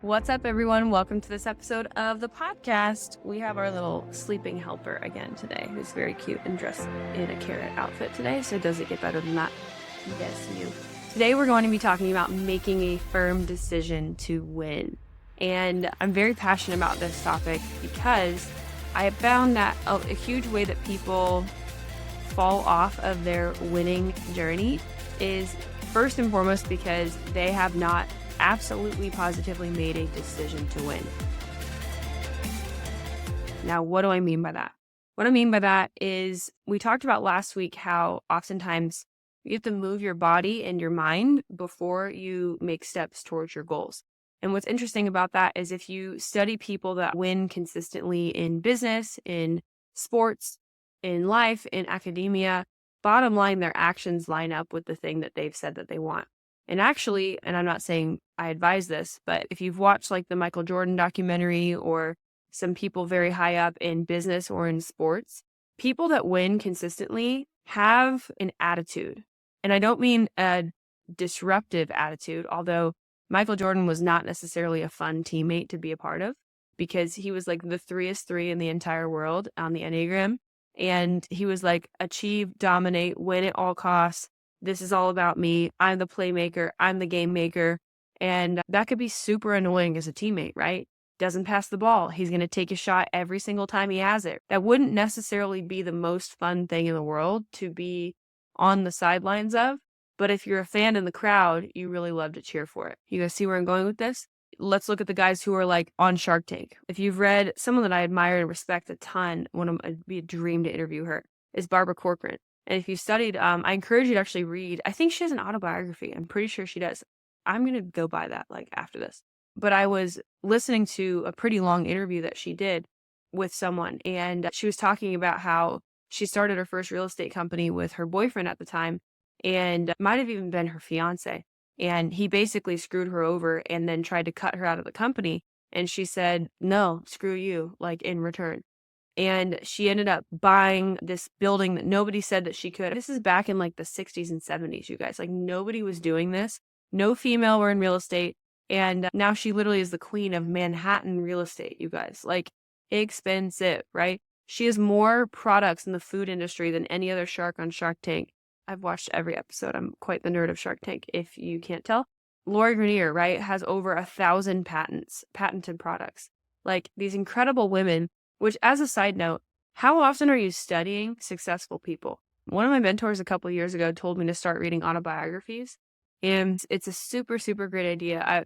What's up, everyone? Welcome to this episode of the podcast. We have our little sleeping helper again today, who's very cute and dressed in a carrot outfit today. So does it get better than that? Yes, you. Today we're going to be talking about making a firm decision to win. And I'm very passionate about this topic because I have found that a huge way that people fall off of their winning journey is first and foremost because they have not absolutely positively made a decision to win. Now, what do I mean by that? What I mean by that is we talked about last week how oftentimes you have to move your body and your mind before you make steps towards your goals. And what's interesting about that is if you study people that win consistently in business, in sports, in life, in academia, bottom line, their actions line up with the thing that they've said that they want. And actually, and I'm not saying I advise this, but if you've watched like the Michael Jordan documentary or some people very high up in business or in sports, people that win consistently have an attitude. And I don't mean a disruptive attitude, although Michael Jordan was not necessarily a fun teammate to be a part of because he was like the 3-3 in the entire world on the Enneagram. And he was like, achieve, dominate, win at all costs. This is all about me. I'm the playmaker. I'm the game maker. And that could be super annoying as a teammate, right? Doesn't pass the ball. He's going to take a shot every single time he has it. That wouldn't necessarily be the most fun thing in the world to be on the sidelines of. But if you're a fan in the crowd, you really love to cheer for it. You guys see where I'm going with this? Let's look at the guys who are like on Shark Tank. If you've read someone that I admire and respect a ton, it'd be a dream to interview her, is Barbara Corcoran. And if you studied, I encourage you to actually read. I think she has an autobiography. I'm pretty sure she does. I'm going to go buy that like after this. But I was listening to a pretty long interview that she did with someone. And she was talking about how she started her first real estate company with her boyfriend at the time. And might have even been her fiance. And he basically screwed her over and then tried to cut her out of the company. And she said, no, screw you, like in return. And she ended up buying this building that nobody said that she could. This is back in like the 60s and 70s, you guys. Like nobody was doing this. No female were in real estate. And now she literally is the queen of Manhattan real estate, you guys. Like expensive, right? She has more products in the food industry than any other shark on Shark Tank. I've watched every episode. I'm quite the nerd of Shark Tank, if you can't tell. Lori Greiner, right, has over 1,000 patented products. Like these incredible women, which as a side note, how often are you studying successful people? One of my mentors a couple of years ago told me to start reading autobiographies. And it's a super, super great idea.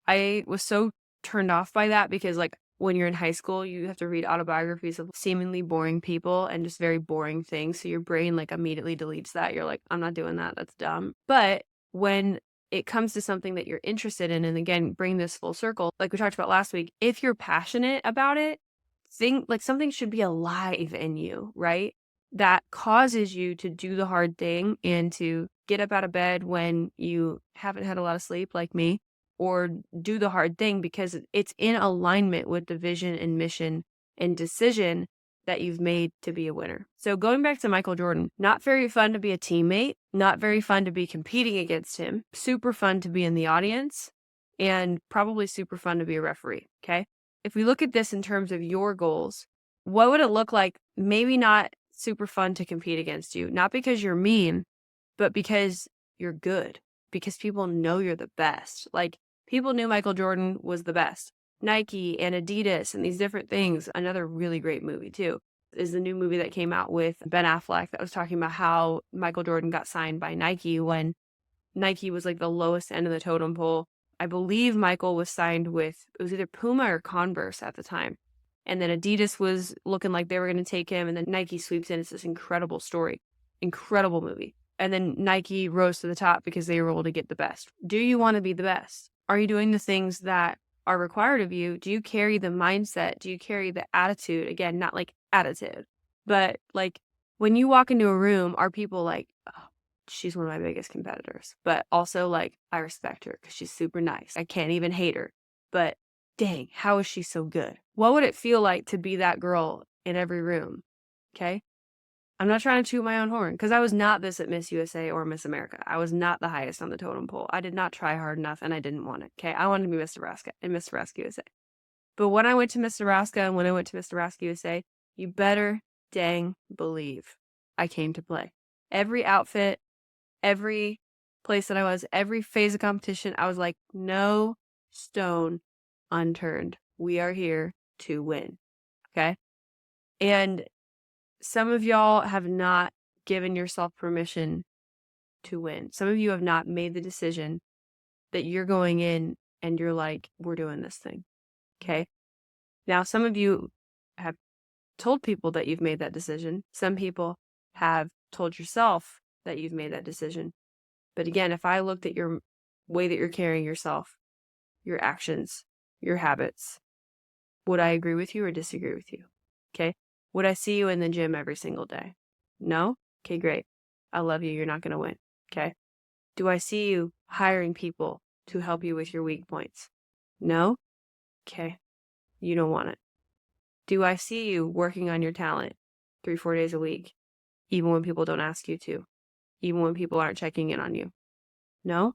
I was so turned off by that because like when you're in high school, you have to read autobiographies of seemingly boring people and just very boring things. So your brain like immediately deletes that. You're like, I'm not doing that. That's dumb. But when it comes to something that you're interested in, and again, bring this full circle, like we talked about last week, if you're passionate about it, think like something should be alive in you, right? That causes you to do the hard thing and to get up out of bed when you haven't had a lot of sleep like me, or do the hard thing because it's in alignment with the vision and mission and decision that you've made to be a winner. So going back to Michael Jordan, not very fun to be a teammate, not very fun to be competing against him, super fun to be in the audience, and probably super fun to be a referee, okay? If we look at this in terms of your goals, what would it look like? Maybe not super fun to compete against you, not because you're mean, but because you're good, because people know you're the best. Like people knew Michael Jordan was the best. Nike and Adidas and these different things. Another really great movie too is the new movie that came out with Ben Affleck that was talking about how Michael Jordan got signed by Nike when Nike was like the lowest end of the totem pole. I believe Michael was signed with, it was either Puma or Converse at the time. And then Adidas was looking like they were going to take him. And then Nike sweeps in. It's this incredible story, incredible movie. And then Nike rose to the top because they were able to get the best. Do you want to be the best? Are you doing the things that are required of you? Do you carry the mindset? Do you carry the attitude? Again, not like attitude, but like when you walk into a room, are people like, oh, she's one of my biggest competitors, but also like, I respect her because she's super nice. I can't even hate her, but dang, how is she so good? What would it feel like to be that girl in every room? Okay. I'm not trying to toot my own horn because I was not this at Miss USA or Miss America. I was not the highest on the totem pole. I did not try hard enough and I didn't want it. Okay. I wanted to be Miss Nebraska and Miss Nebraska USA. But when I went to Miss Nebraska and when I went to Miss Nebraska USA, you better dang believe I came to play. Every outfit, every place that I was, every phase of competition, I was like, no stone unturned. We are here to win. Okay. And some of y'all have not given yourself permission to win. Some of you have not made the decision that you're going in and you're like, we're doing this thing. Okay. Now, some of you have told people that you've made that decision. Some people have told yourself that you've made that decision. But again, if I looked at your way that you're carrying yourself, your actions, your habits, would I agree with you or disagree with you? Okay. Would I see you in the gym every single day? No? Okay, great. I love you. You're not going to win. Okay. Do I see you hiring people to help you with your weak points? No? Okay. You don't want it. Do I see you working on your talent 3-4 days a week, even when people don't ask you to, even when people aren't checking in on you? No?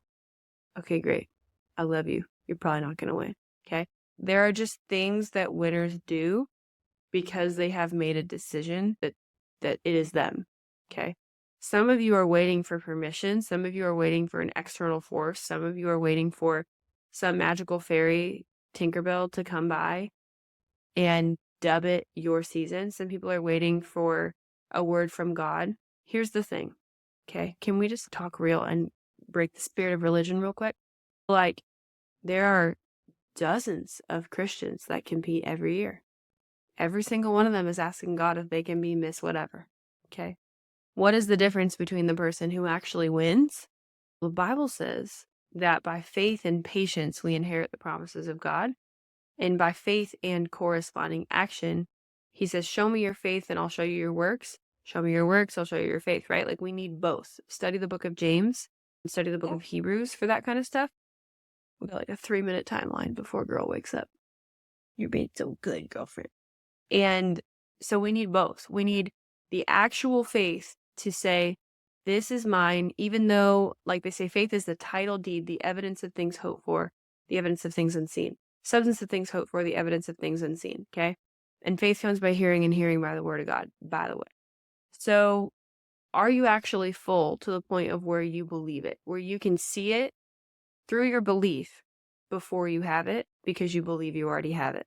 Okay, great. I love you. You're probably not going to win. Okay. There are just things that winners do because they have made a decision that it is them. Okay. Some of you are waiting for permission. Some of you are waiting for an external force. Some of you are waiting for some magical fairy Tinkerbell to come by and dub it your season. Some people are waiting for a word from God. Here's the thing. Okay. Can we just talk real and break the spirit of religion real quick? Like, there are dozens of Christians that compete every year. Every single one of them is asking God if they can be Miss whatever. Okay. What is the difference between the person who actually wins? The Bible says that by faith and patience, we inherit the promises of God. And by faith and corresponding action, he says, show me your faith and I'll show you your works. Show me your works, I'll show you your faith, right? Like, we need both. Study the book of James and study the book of Hebrews for that kind of stuff. We got like a 3-minute timeline before girl wakes up. You're being so good, girlfriend. And so we need both. We need the actual faith to say, this is mine, even though, like they say, faith is the title deed, the evidence of things hoped for, the evidence of things unseen. Substance of things hoped for, the evidence of things unseen. Okay. And faith comes by hearing and hearing by the word of God, by the way. So are you actually full to the point of where you believe it, where you can see it through your belief before you have it because you believe you already have it?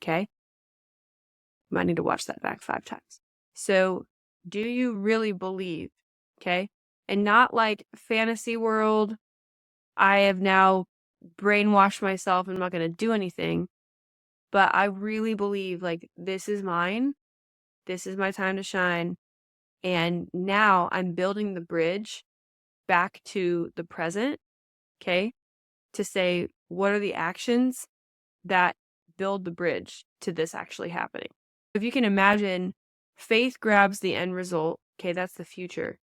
Okay. Might need to watch that back 5 times. So do you really believe? Okay. And not like fantasy world, I have now brainwashed myself and I'm not going to do anything. But I really believe, like, this is mine. This is my time to shine. And now I'm building the bridge back to the present. Okay. To say, what are the actions that build the bridge to this actually happening? If you can imagine, faith grabs the end result. Okay. That's the future.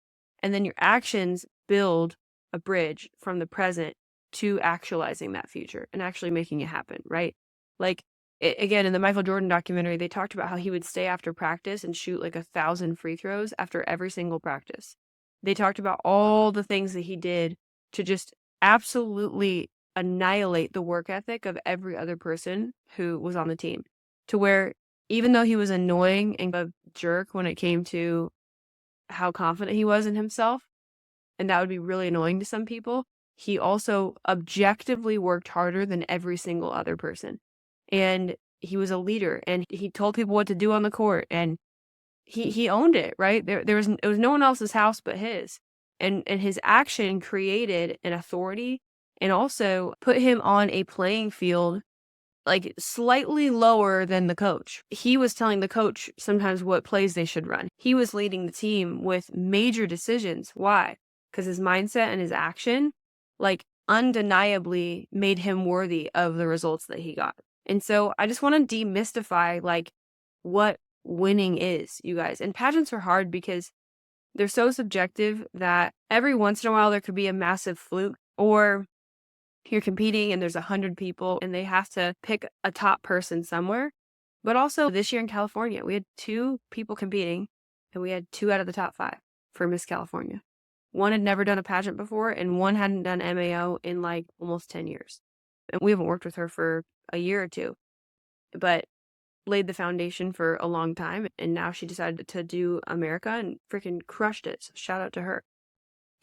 And then your actions build a bridge from the present to actualizing that future and actually making it happen, right? Like, again, in the Michael Jordan documentary, they talked about how he would stay after practice and shoot like 1,000 free throws after every single practice. They talked about all the things that he did to just absolutely annihilate the work ethic of every other person who was on the team, to where even though he was annoying and a jerk when it came to how confident he was in himself, and that would be really annoying to some people, he also objectively worked harder than every single other person. And he was a leader and he told people what to do on the court and he owned it, right? It was no one else's house but his. And his action created an authority and also put him on a playing field like slightly lower than the coach. He was telling the coach sometimes what plays they should run. He was leading the team with major decisions. Why? Because his mindset and his action, like, undeniably made him worthy of the results that he got. And so I just want to demystify, like, what winning is, you guys. And pageants are hard because they're so subjective that every once in a while there could be a massive fluke, or you're competing and there's 100 people and they have to pick a top person somewhere. But also this year in California, we had 2 people competing and we had 2 out of the top 5 for Miss California. One had never done a pageant before, and one hadn't done MAO in, like, almost 10 years. And we haven't worked with her for a year or 2, but laid the foundation for a long time, and now she decided to do America and freaking crushed it, so shout out to her.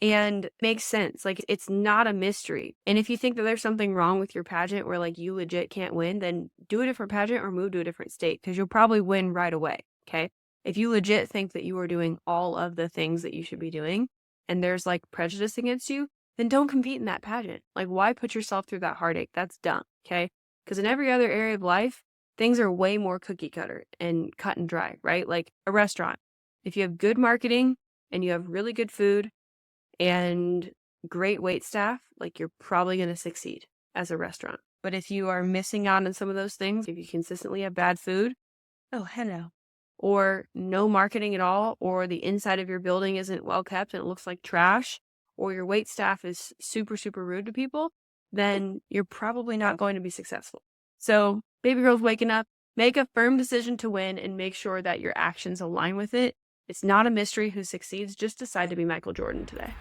And makes sense, like, it's not a mystery, and if you think that there's something wrong with your pageant where, like, you legit can't win, then do a different pageant or move to a different state, because you'll probably win right away, okay? If you legit think that you are doing all of the things that you should be doing, and there's, like, prejudice against you, then don't compete in that pageant. Like, why put yourself through that heartache? That's dumb, okay? Because in every other area of life, things are way more cookie cutter and cut and dry, right? Like a restaurant. If you have good marketing and you have really good food and great wait staff, like, you're probably going to succeed as a restaurant. But if you are missing out on some of those things, if you consistently have bad food, oh, hello, or no marketing at all, or the inside of your building isn't well kept and it looks like trash, or your wait staff is super, super rude to people, then you're probably not going to be successful. So, baby girls waking up, make a firm decision to win and make sure that your actions align with it. It's not a mystery who succeeds. Just decide to be Michael Jordan today.